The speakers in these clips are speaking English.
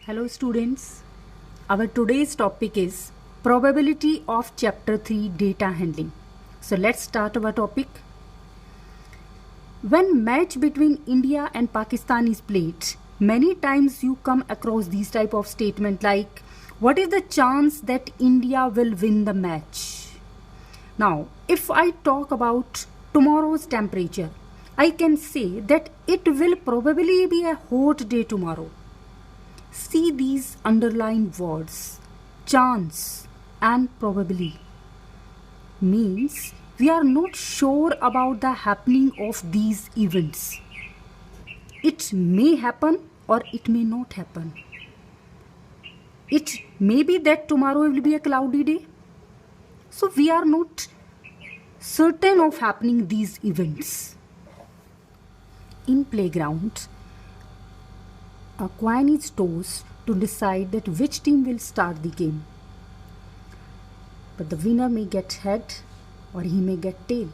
Hello students, our today's topic is probability of chapter 3 data handling. So let's start our topic. When match between India and Pakistan is played, many times you come across these type of statement like what is the chance that India will win the match? Now if I talk about tomorrow's temperature, I can say that it will probably be a hot day tomorrow. See these underlined words, chance and probably, means we are not sure about the happening of these events. It may happen or it may not happen. It may be that tomorrow will be a cloudy day. So we are not certain of happening these events. In playground, a coin is tossed to decide that which team will start the game. But the winner may get head or he may get tail.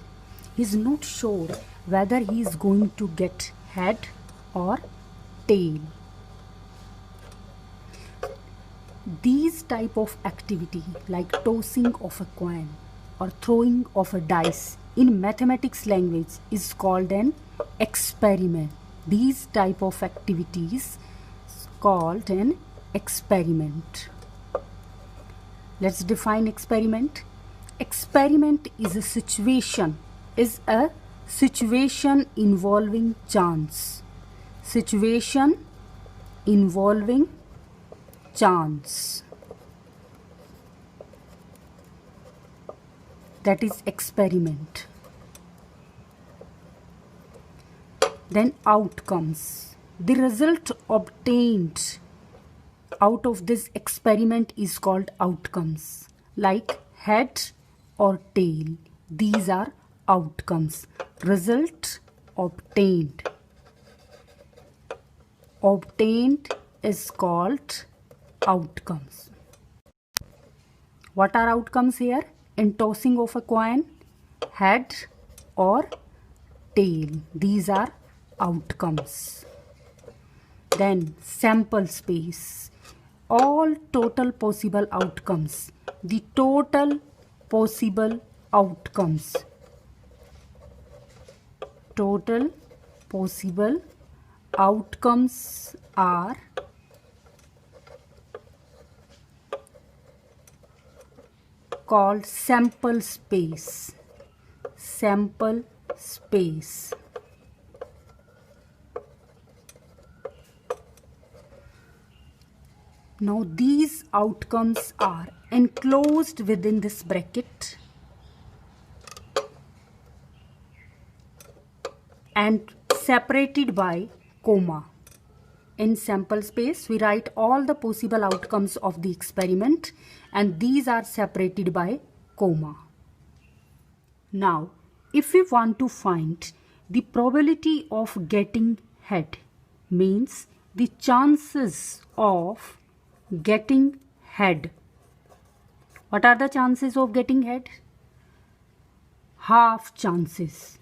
He is not sure whether he is going to get head or tail. These type of activity like tossing of a coin or throwing of a dice in mathematics language is called an experiment. These type of activities called an experiment. Let's define experiment. Experiment is a situation involving chance. Situation involving chance. That is experiment. Then outcomes. The result obtained out of this experiment is called outcomes, like head or tail. These are outcomes. Result obtained. Obtained is called outcomes. What are outcomes here? In tossing of a coin, head or tail. These are outcomes. Then sample space. All total possible outcomes. The total possible outcomes. Total possible outcomes are called sample space. Sample space. Now these outcomes are enclosed within this bracket and separated by comma. In sample space, we write all the possible outcomes of the experiment and these are separated by comma. Now, if we want to find the probability of getting head, means the chances of getting head. What are the chances of getting head? Half chances.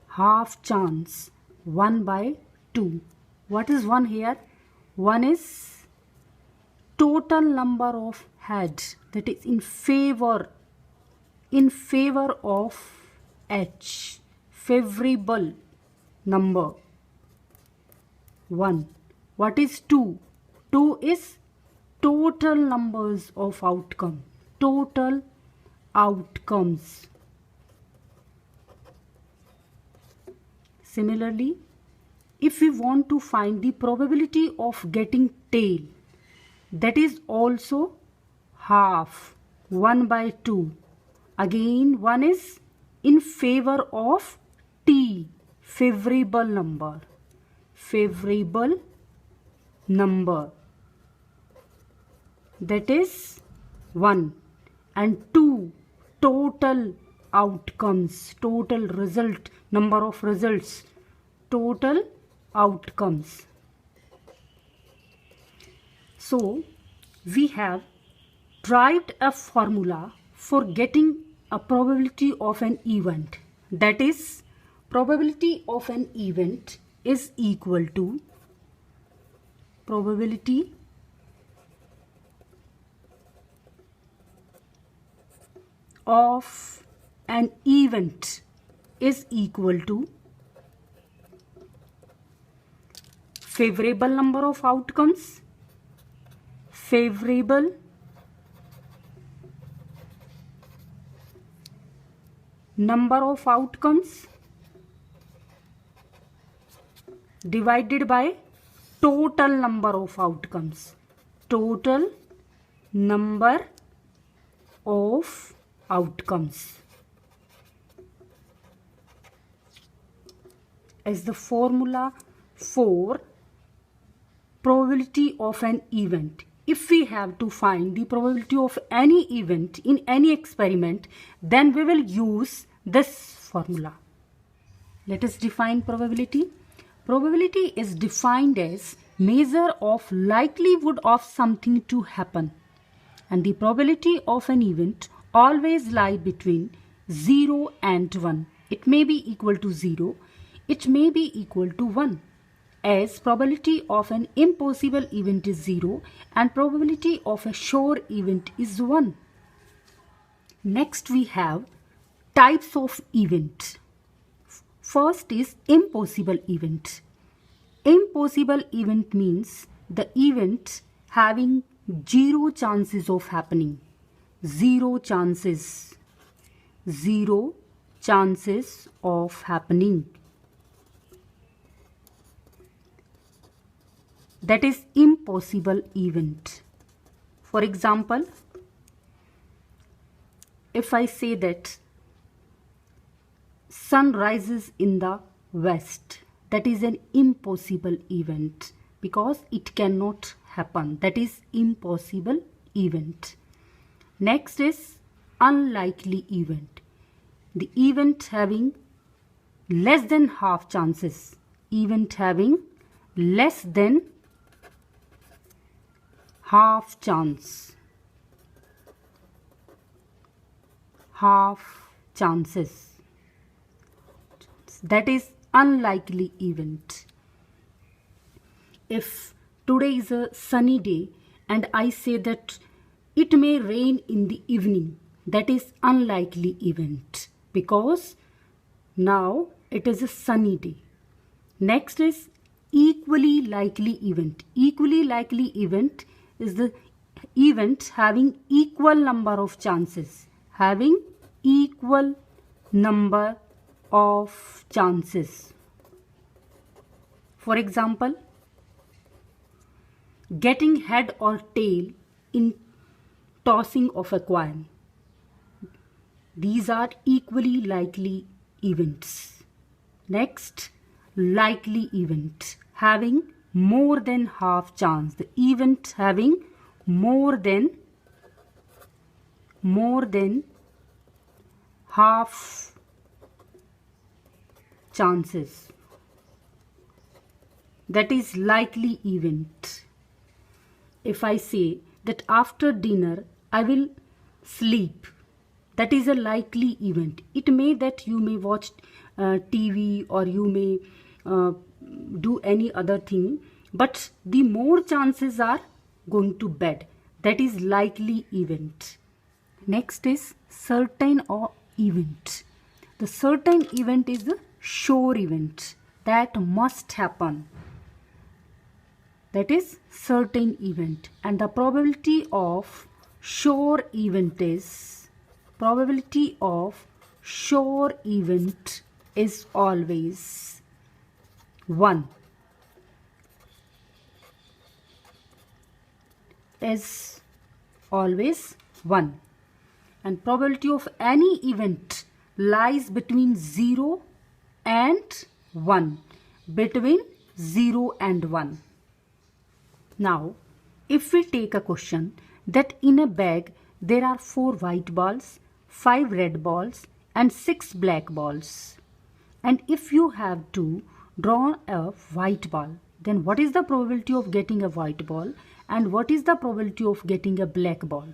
Half chance. 1 by 2. What is 1 here? 1 is total number of heads, that is in favor of H. Favorable number. 1. What is 2? 2 is total numbers of outcome. Total outcomes. Similarly, if we want to find the probability of getting tail, that is also half. 1 by 2. Again 1 is in favor of T. Favorable number. Favorable number. That is 1 and 2 total outcomes, total result, number of results, total outcomes. So we have derived a formula for getting a probability of an event. That is, probability of an event is equal to probability of an event is equal to favorable number of outcomes, favorable number of outcomes divided by total number of outcomes, total number of outcomes. As the formula for probability of an event, if we have to find the probability of any event in any experiment, then we will use this formula. Let us define probability. Probability is defined as measure of likelihood of something to happen, and the probability of an event always lie between 0 and 1. It may be equal to 0, it may be equal to 1, as probability of an impossible event is 0 and probability of a sure event is 1. Next we have types of event. First is impossible event. Impossible event means the event having 0 chances of happening. 0 chances. 0 chances of happening. That is impossible event. For example, if I say that sun rises in the west, that is an impossible event because it cannot happen. That is impossible event. Next is unlikely event. The event having less than half chances. Event having less than half chance. Half chances. That is unlikely event. If today is a sunny day and I say that it may rain in the evening, that is unlikely event because now it is a sunny day. Next is equally likely event. Equally likely event is the event having equal number of chances. Having equal number of chances. For example, getting head or tail in tossing of a coin. These are equally likely events. Next, likely event having more than half chance. The event having more than half chances. That is likely event. If I say that after dinner I will sleep, that is a likely event. It may that you may watch TV or you may do any other thing, but the more chances are going to bed. That is likely event. Next is certain or event. The certain event is the sure event that must happen. That is certain event, and the probability of sure event is always 1. Is always 1, and probability of any event lies between 0 and 1. Between 0 and 1. Now, if we take a question that in a bag there are 4 white balls, 5 red balls and 6 black balls, and if you have to draw a white ball, then what is the probability of getting a white ball and what is the probability of getting a black ball?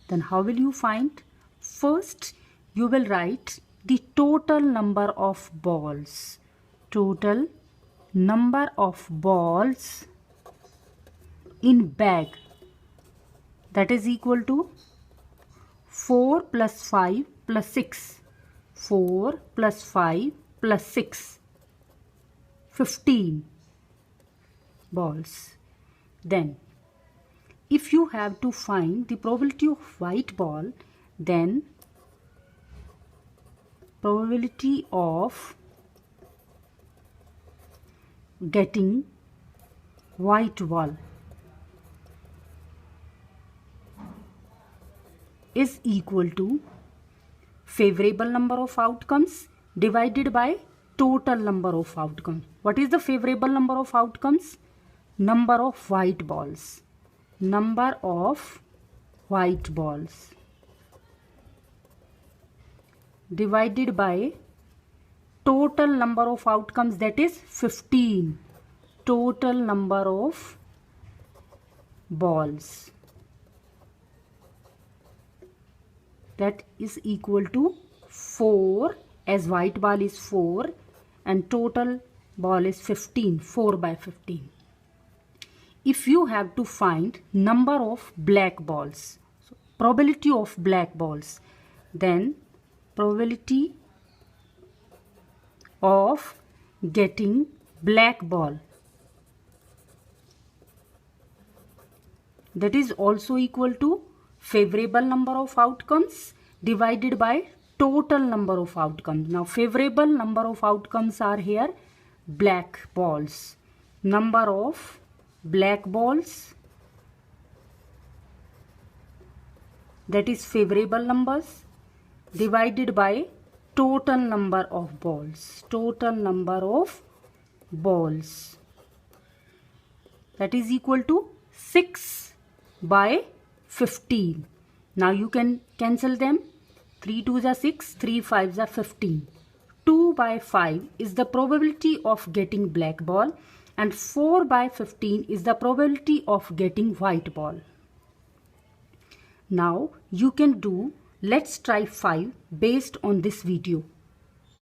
Then how will you find? First, you will write the total number of balls. Total number of balls in bag, that is equal to 4 plus 5 plus 6. 4 plus 5 plus 6. 15 balls. Then if you have to find the probability of white ball, then probability of getting white ball is equal to favorable number of outcomes divided by total number of outcomes. What is the favorable number of outcomes? Number of white balls. Number of white balls divided by total number of outcomes, that is 15. Total number of balls, that is equal to 4, as white ball is 4 and total ball is 15. 4 by 15. If you have to find number of black balls, so probability of black balls, then probability of getting black ball, that is also equal to favorable number of outcomes divided by total number of outcomes. Now favorable number of outcomes are here black balls. Number of black balls, that is favorable numbers, divided by total number of balls. Total number of balls, that is equal to 6 by 15. Now you can cancel them. 3 2s are 6, 3 5s are 15. 2 by 5 is the probability of getting black ball and 4 by 15 is the probability of getting white ball. Now you can do let's try 5 based on this video.